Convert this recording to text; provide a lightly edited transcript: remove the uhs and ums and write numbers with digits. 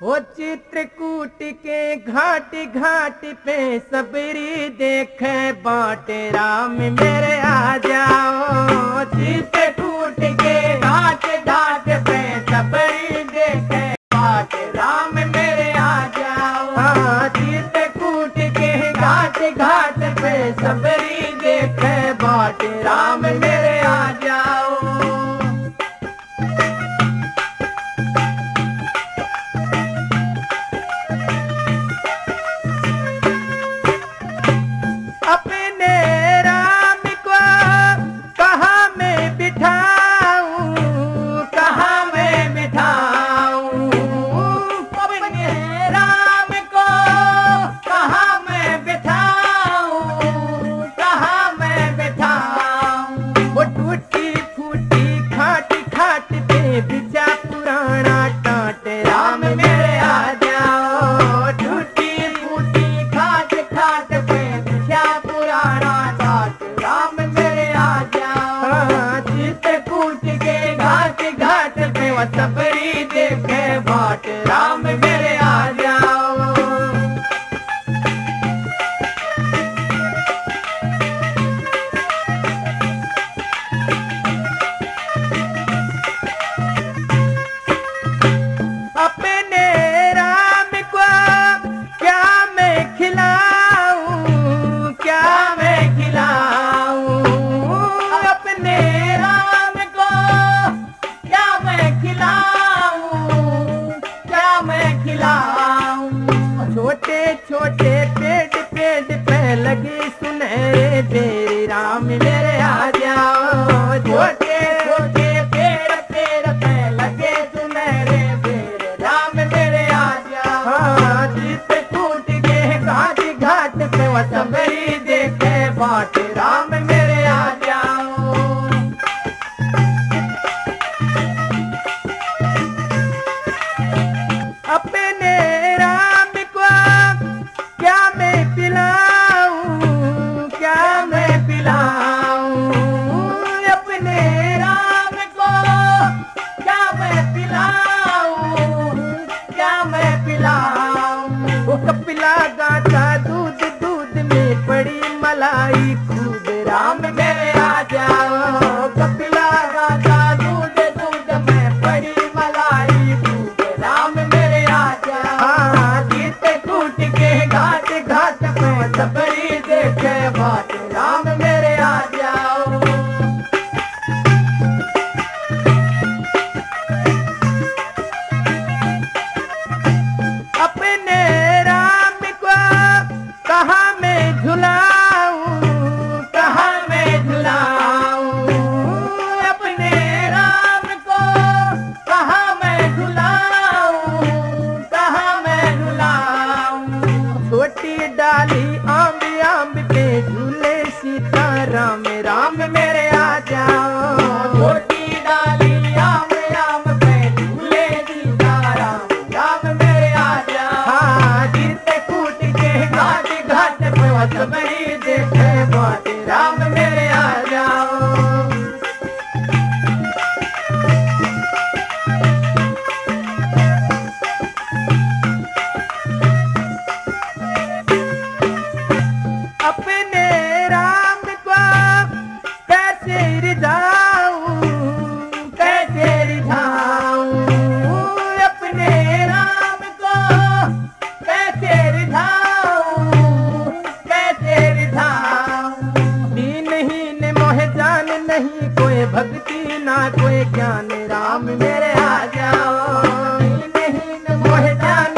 वो चित्रकूट के घाट घाट पे सबरी देखे बाटे राम मेरे आ जाओ। चित्रकूट के घाट घाट पे सबरी देखे बाटे राम मेरे आ जाओ। हाँ, चित्रकूट के घाट घाट पे सबरी देखे बाटे राम मेरे आ जाओ। अपने राम को कहाँ मैं बिठाऊं, कहाँ मैं बिठाऊं। अपने राम को कहाँ मैं बिठाऊं, कहाँ मैं बिठाऊं। वो टूटी फूटी खाट खाट पे बिछा पुराना टाट राम मेरे आ जाओ। टूटी फूटी खाट खाट पे पुराना टाट राम मेरे आ जाओ। चित्रकूट के घाट घाट पे वो सबरी देखे बाट राम मेरे आ जाओ। अपने राम को क्या मैं खिलाऊं, क्या मैं खिलाऊं। अपने राम को क्या मैं खिलाऊं, क्या मैं खिलाऊं। छोटे छोटे पेड़ पेड़ पे लगे सुनहरे बेर राम मेरे आ जाओ। छोटे छोटे पेड़ पेड़ पे लगे सुनहरे बेर राम मेरे आ जाओ। हाँ, चित्रकूट के घाट घाट पे वो सबरी देखे बाट राम मेरे आ जाओ। अपने राम को क्या मैं पिलाऊं, क्या मैं पिलाऊं। अपने राम को क्या मैं पिलाऊं, क्या मैं पिलाऊं। वो कपिला गाता दूध दूध में पड़ी मलाई खूब राम मेरे आ जाओ। कपिला गाता दूध दूध में पड़ी मलाई खूब राम मेरे आ जाओ। हाँ, चित्रकूट के घाट घाट पे सबरी देखे बाट राम मेरे आ जाओ। अपने राम को कहाँ मैं झुलाऊं, कहाँ मैं झुलाऊं। अपने राम को कहाँ मैं झुलाऊं, कहाँ मैं झुलाऊं। छोटी डाली आंब आंब पे झूले सीताराम राम मेरे आ जाओ। छोटी डाली आंब आंब पे झूले सीताराम राम मेरे आ जाओ। हाँ, चित्रकूट के घाट घाट पे वो सबरी देखे बाट राम मेरे आ जाओ। अपने राम को कैसे रिझाऊं, कैसे रिझाऊं। अपने राम को कैसे रिझाऊं, कैसे रिझाऊं। दीनहीन मोह जान नहीं कोई भक्ति ना कोई ज्ञान राम मेरे आ जाओ। दीनहीन मोह जान